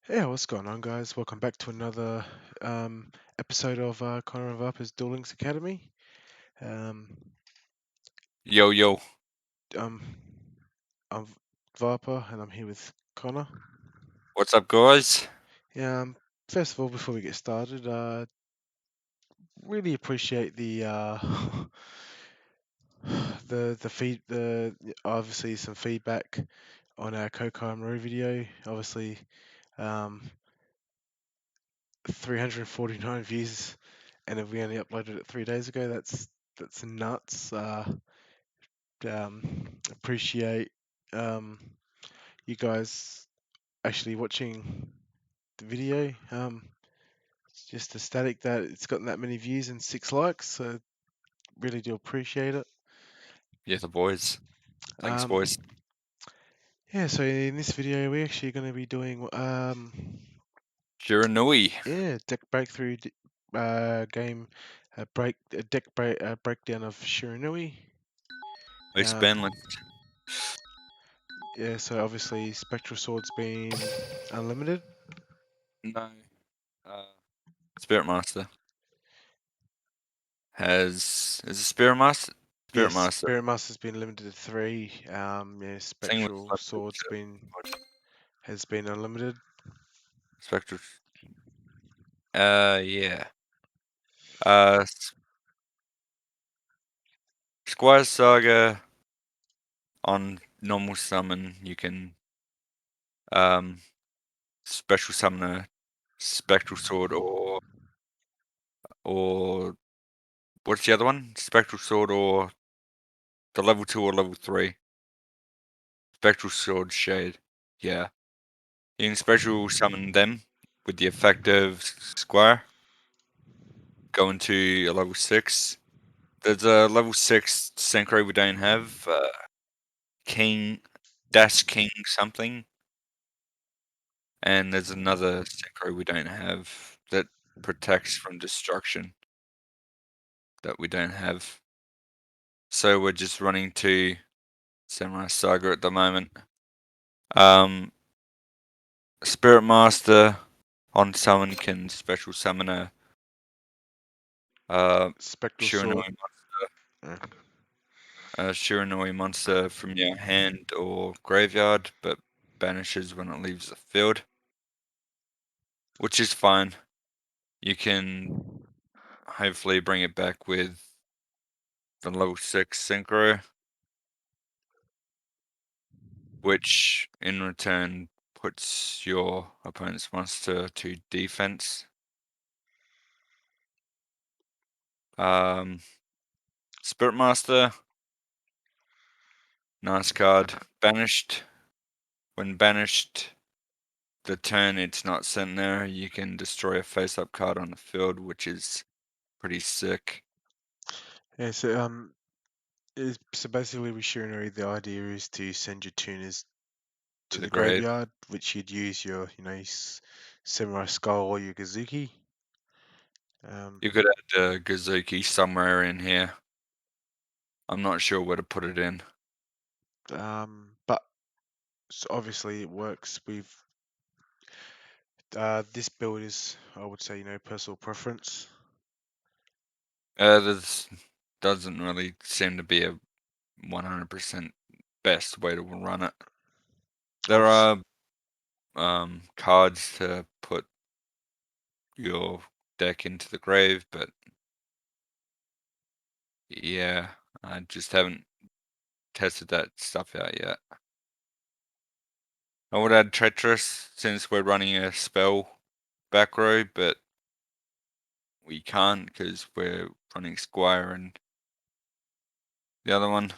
Yeah, what's going on, guys? Welcome back to another episode of Connor and Viper's Duel Links Academy. Um, Yo, yo, um, I'm Viper, and I'm here with Connor. what's up, guys? Yeah. First of all, before we get started, really appreciate the obviously some feedback on our Coco Marie video. Obviously, um, 349 views, and if we only uploaded it 3 days ago, that's nuts. Appreciate you guys actually watching the video. It's just ecstatic that it's gotten that many views and 6 likes, so really do appreciate it. Yeah, the boys. Thanks, Um, boys. yeah, so in this video we're actually going to be doing Shiranui. yeah, deck breakthrough game breakdown of Shiranui. Least Um, Banlist. yeah, so obviously Spectral Sword's been unlimited. No. Uh, Spirit Master is a Spirit Master? Spirit Yes, Master. Spirit Master's been limited to three. Yeah, Thing with Spectral level Sword's two. been has been unlimited. Spectral. Yeah. Uh, S- Squire Saga on normal summon. You can um special summon a Spectral Sword or what's the other one? Spectral Sword or the level 2 or level 3. Spectral Sword Shade. Yeah. You can special summon them with the effect of Squire. Go into a level 6. There's a level 6 Synchro we don't have. King. Dash King something. And there's another Synchro we don't have that protects from destruction that we don't have. So we're just running to Samurai Saga at the moment. Um, Spirit Master on summon can special summon a Spectral Sword. Shiranui, uh, Shiranui monster from your hand or graveyard, but banishes when it leaves the field, which is fine. You can hopefully bring it back with the level 6 Synchro, which in return puts your opponent's monster to defense. Um, Spirit Master, nice card. Banished. When banished, the turn it's not sent there, you can destroy a face-up card on the field, which is pretty sick. Yeah, so basically with Shiranui, the idea is to send your tuners To to the the grave. graveyard, which you'd use your Samurai Skull or your Gazuki. Um, You could add Gazuki somewhere in here. I'm not sure where to put it in. but obviously it works with this build is, I would say, personal preference. This doesn't really seem to be a 100% best way to run it. There Obviously, are cards to put your deck into the grave, but yeah, I just haven't tested that stuff out yet. I would add Treacherous since we're running a spell back row, but we can't because we're running Squire and the other one.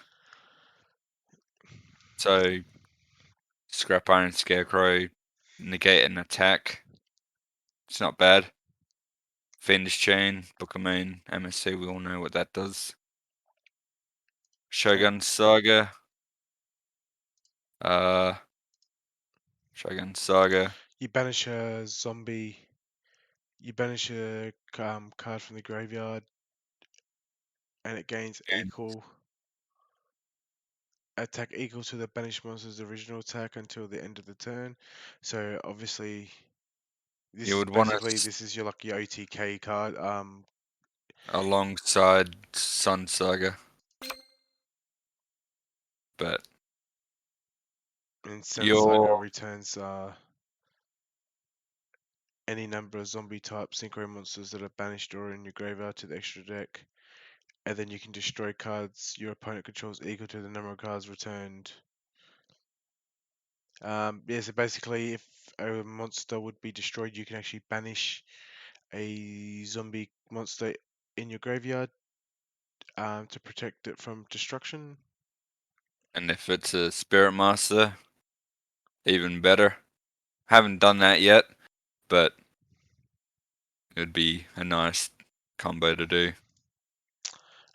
So Scrap Iron Scarecrow negate an attack. It's not bad. Fiendish Chain, Book of Moon, MSC, we all know what that does. uh, Shogun Saga. Uh Shogun Saga. you banish a zombie. You banish a card from the graveyard, and it gains And equal attack equal to the banished monster's original attack until the end of the turn. So obviously, This You is would want to basically this is your like your OTK card. alongside Sun Saga, but And Sun Saga your returns any number of zombie type synchro monsters that are banished or in your graveyard to the extra deck, and then you can destroy cards your opponent controls equal to the number of cards returned. Yeah, so basically, if a monster would be destroyed, you can actually banish a zombie monster in your graveyard to protect it from destruction. and if it's a Spirit Master, even better. Haven't done that yet, but it'd be a nice combo to do.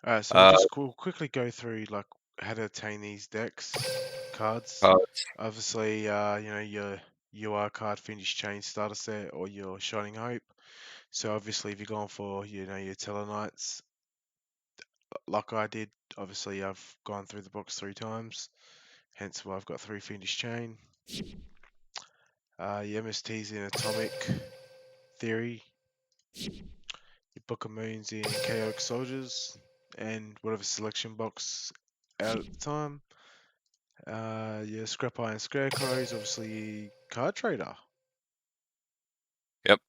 Alright, so Uh, we'll quickly go through like how to obtain these decks cards. cards. Obviously, you know your UR card, Fiendish Chain starter set, or your Shining Hope. So obviously, if you're going for your Tellarknights, like I did, obviously I've gone through the box 3 times. Hence why I've got 3 Fiendish Chain. Your MSTs in Atomic Theory, your Book of Moons in Chaotic Soldiers, and whatever selection box out at the time. Your Scrap Iron Scarecrows, obviously Card Trader. Yep.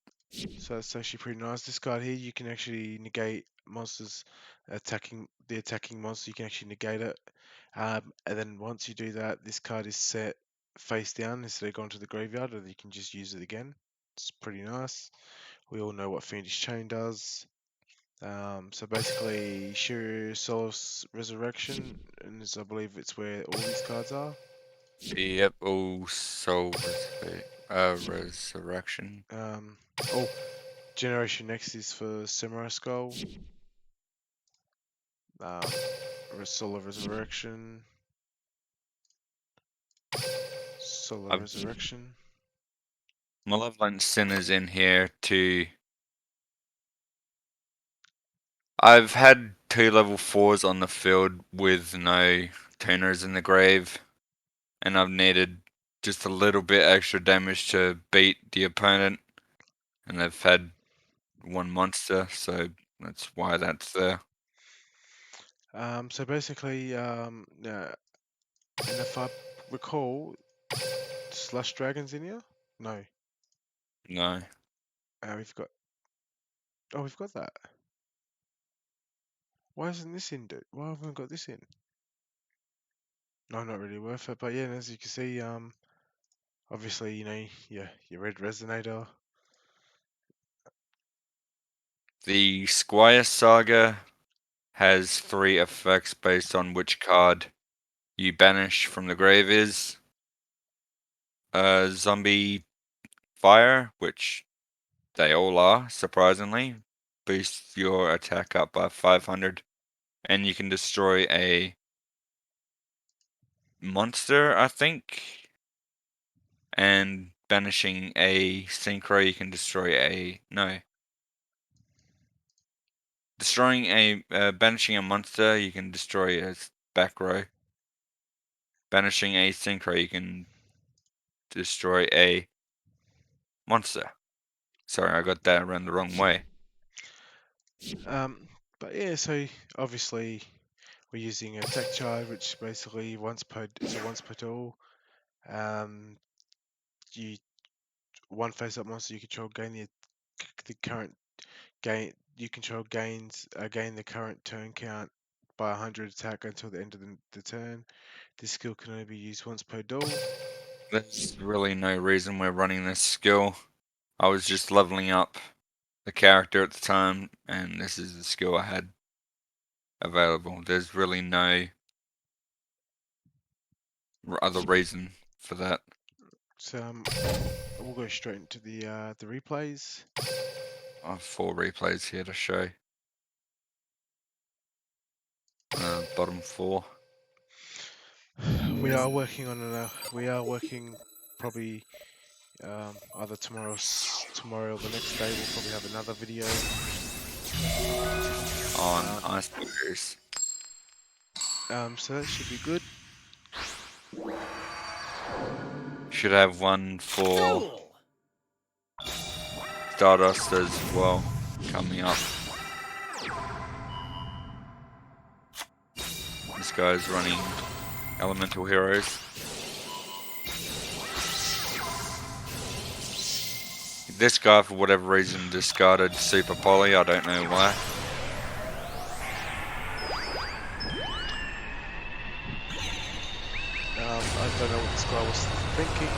So that's actually pretty nice. This card here, you can actually negate monsters attacking the attacking monster. You can actually negate it, and then once you do that, this card is set face down instead of going to the graveyard, or you can just use it again. It's pretty nice. We all know what Fiendish Chain does. So basically, Shiro Soul's Resurrection, and I believe it's where all these cards are. Yep. Oh, Resurrection. Um, oh, Generation Next is for Samurai Skull. Soul of Resurrection. Soul of I've Resurrection. Malevolent Sinners in here too. I've had 2 level 4s on the field with no tuners in the grave, and I've needed just a little bit extra damage to beat the opponent, and they've had 1 monster, so that's why that's there. So basically, yeah, and if I recall, Slush Dragons in here? No. No. We've got. Oh, we've got that. Why isn't this in, dude? Why haven't we got this in? No, not really worth it. But yeah, as you can see, obviously, yeah, your Red Resonator. The Squire Saga has 3 effects based on which card you banish from the grave is. Zombie Fire, which they all are, surprisingly, boosts your attack up by 500, and you can destroy a monster, I think. And banishing a synchro, you can destroy a no. Destroying a banishing a monster, you can destroy a back row. Banishing a synchro, you can destroy a monster. Sorry, I got that around the wrong way. But yeah, so obviously we're using a tech charge, which basically it's a once per duel. You one face-up monster you control gain the current gain you control gain the current turn count by 100 attack until the end of the turn. This skill can only be used once per duel. There's really no reason we're running this skill. I was just leveling up the character at the time, and this is the skill I had available. There's really no other reason for that. So we'll go straight into the replays. I have 4 replays here to show. Bottom 4. We are working probably either tomorrow or the next day. We'll probably have another video. On Um, Icebreakers. so that should be good. Should have one for Duel. Stardust as well coming up. This guy's running Elemental Heroes. This guy, for whatever reason, discarded Super Poly. I don't know why. I don't know what this guy was thinking.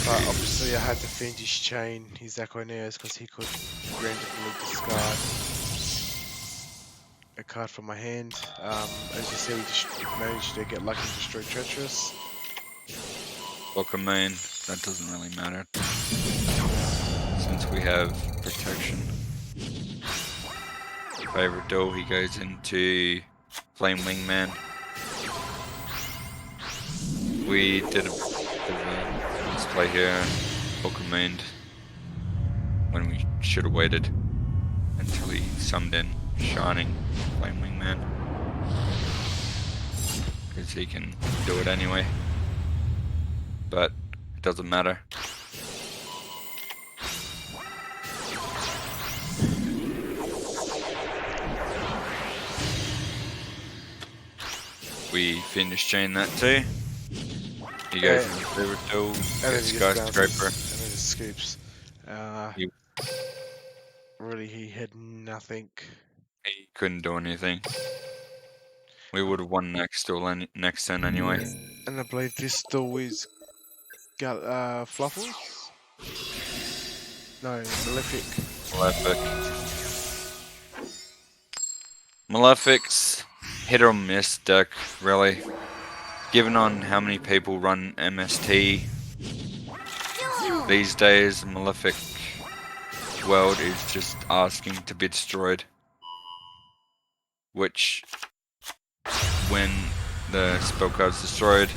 But obviously I had to find his chain, his Echoneos, because he could randomly discard a card from my hand. As you see, we just managed to get lucky and destroy Treacherous. Welcome main, that doesn't really matter, since we have protection. Favorite duel, he goes into Flame Wingman. We did a misplay here, welcome main, when we should have waited until he summoned in Shining Flame Wingman, because he can do it anyway. But it doesn't matter. We finished chain that too. You guys in the favorite duel, Skyscraper. And then it scoops. Really, he had nothing. He couldn't do anything. We would have won next turn anyway. And I believe this duel is Fluffles? No, Malefic. Malefic's hit or miss deck, really. Given on how many people run MST these days, Malefic world is just asking to be destroyed. Which, when the spell card's destroyed,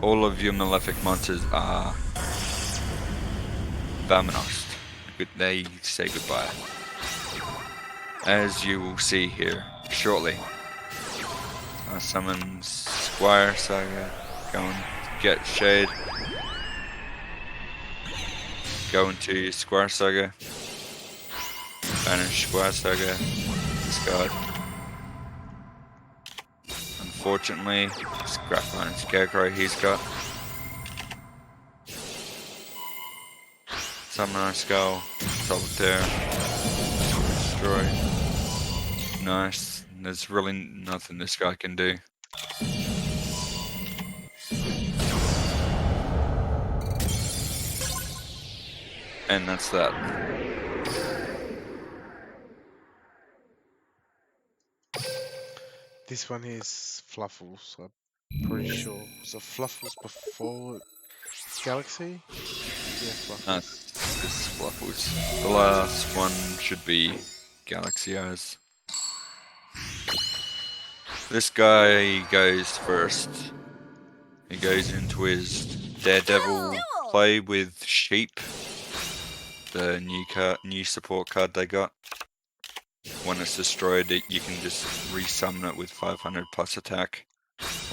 all of your Malefic monsters are Vamanost. They say goodbye. As you will see here shortly. I summon Squire Saga, go and get Shade. Go into Squire Saga. Banish Squire Saga. Discard. Unfortunately, Scrap Line and Scarecrow he's got. Samurai Skull, Solitaire, Destroy. Nice. There's really nothing this guy can do. And that's that. This one is Fluffles, I'm pretty sure. Was it Fluffles before Galaxy? Yeah, Fluffles. This is Fluffles. The last one should be Galaxy Eyes. This guy goes first. He goes into his Daredevil play with Sheep. The new support card they got. When it's destroyed, you can just resummon it with 500 plus attack.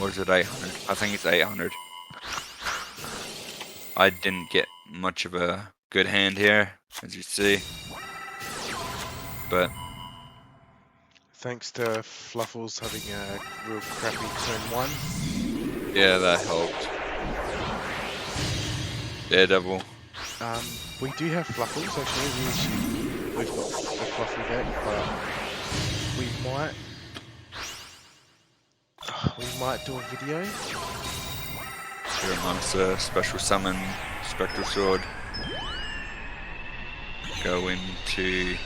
Or is it 800? I think it's 800. I didn't get much of a good hand here, as you see. But thanks to Fluffles having a real crappy turn 1. Yeah, that helped. Daredevil. We do have Fluffles actually. We've got the Fluffy deck, but we might do a video. Monster, special summon, Spectral Sword. Go into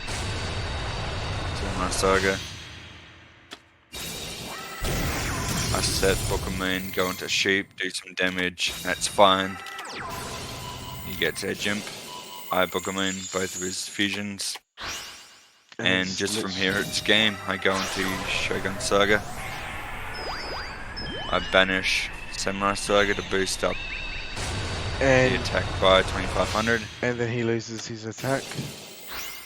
my Saga. I set Pokemon, go into Sheep, do some damage, that's fine. He gets Edge Imp. I Pokemon both of his fusions. And just from here it's game. I go into Shogun Saga. I banish Samurai Saga to boost up the attack by 2500. And then he loses his attack.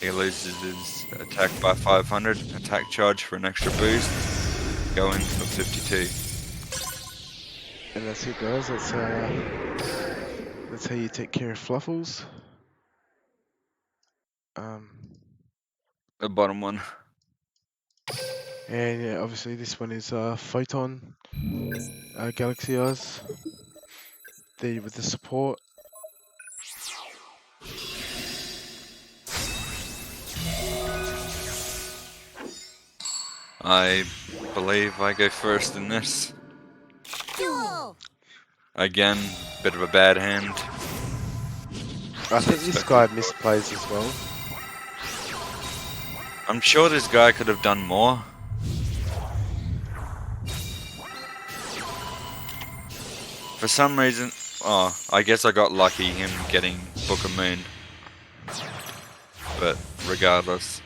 He loses his attack by 500. Attack charge for an extra boost. Going for 52. And that's it, guys. That's That's how you take care of fluffles. Um, The bottom one. and yeah, obviously this one is Photon Galaxy Eyes. There with the support. I believe I go first in this. Duel. Again, bit of a bad hand. I think Says this Spectral guy Sword. misplays as well. I'm sure this guy could have done more. For some reason, oh, I guess I got lucky him getting Book of Moon. But regardless,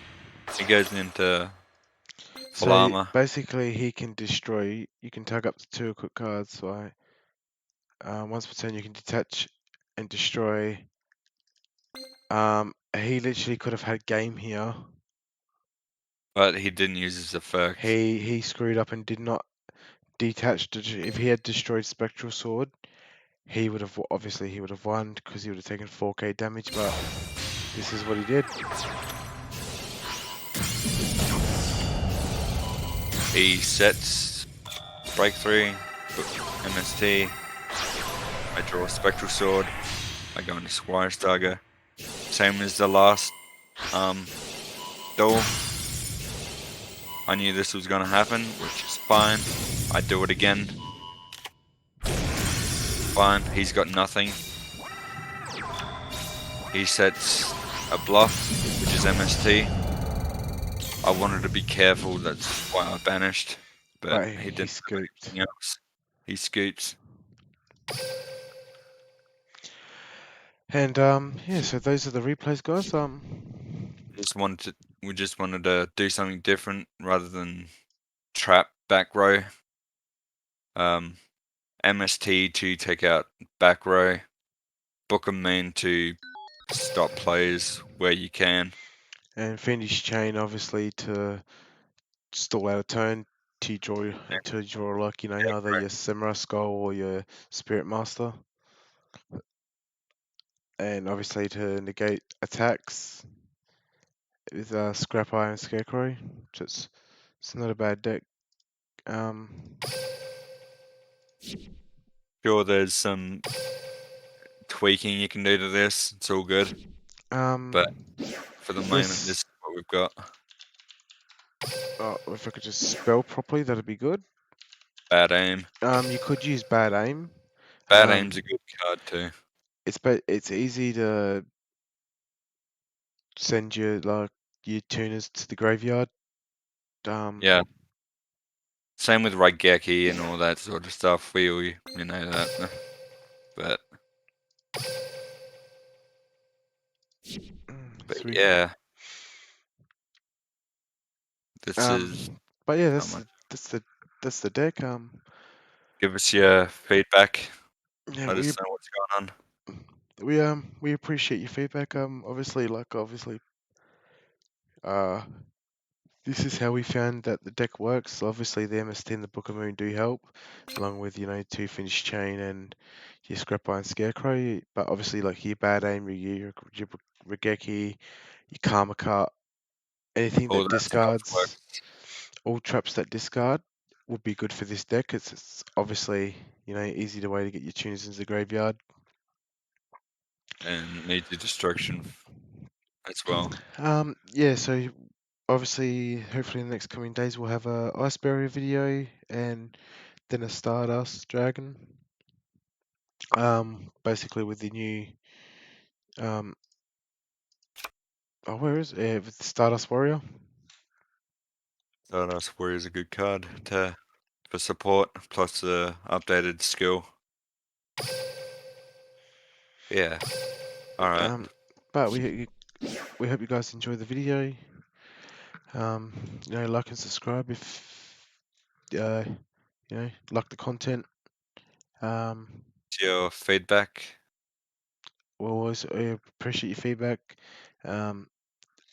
he goes into full So armor. basically, he can destroy. You can tag up to 2 equip cards. Right. Once per turn, you can detach and destroy. He literally could have had game here. But he didn't use his effect. He screwed up and did not detach. If he had destroyed Spectral Sword, he would have obviously he would have won because he would have taken 4k damage. But this is what he did. He sets Breakthrough, MST. I draw a Spectral Sword. I go into Squire Stagger. Same as the last duel. I knew this was going to happen, which is fine. I do it again. Fine, he's got nothing. He sets a bluff, which is MST. I wanted to be careful, that's why I banished. But But he he didn't have scooped. anything else. He scoots. And yeah, so those are the replays, guys. We just wanted to do something different rather than trap back row. MST to take out back row. Book 'em main to stop plays where you can. And finish chain obviously to stall out a turn to draw until you draw like either your Samurai Skull or your Spirit Master. And obviously to negate attacks with Scrap Eye and Scarecrow. So it's not a bad deck. Sure, there's some tweaking you can do to this. It's all good. But for the moment, this Yes. is what we've got. Oh, if I could just spell properly, that'd be good. Bad aim. You could use Bad Aim. Bad aim's a good card too. It's easy to send your tuners to the graveyard. Yeah. Same with Raigeki and all that sort of stuff. We know that. But Sweet. yeah, this Um, is but yeah, how much. that's the deck. Give us your feedback. Yeah, Let us know what's going on. we appreciate your feedback. Obviously, uh, this is how we found that the deck works. Obviously, the MST and the Book of Moon do help, along with 2 finish chain and your Scrap Iron Scarecrow. But obviously, like your Bad Aim, your Regeki, your Karma Cut, anything All that that stuff discards, works all traps that discard would be good for this deck. It's obviously easy way to get your tuners into the graveyard. and needs your destruction as well. Yeah, so obviously, hopefully in the next coming days we'll have a Ice Barrier video and then a Stardust Dragon. Basically with the new where is it? With the Stardust Warrior. Stardust Warrior is a good card for support, plus the updated skill. Yeah. All right. But we hope you guys enjoy the video. Um, like and subscribe if like the content. Your feedback. We'll always appreciate your feedback.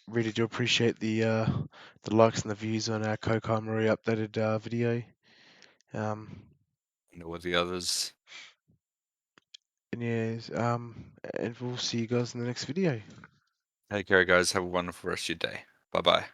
Really do appreciate the likes and the views on our Kokai Marie updated video. And all the others. And yeah, and we'll see you guys in the next video. Take care, guys. Have a wonderful rest of your day. Bye bye.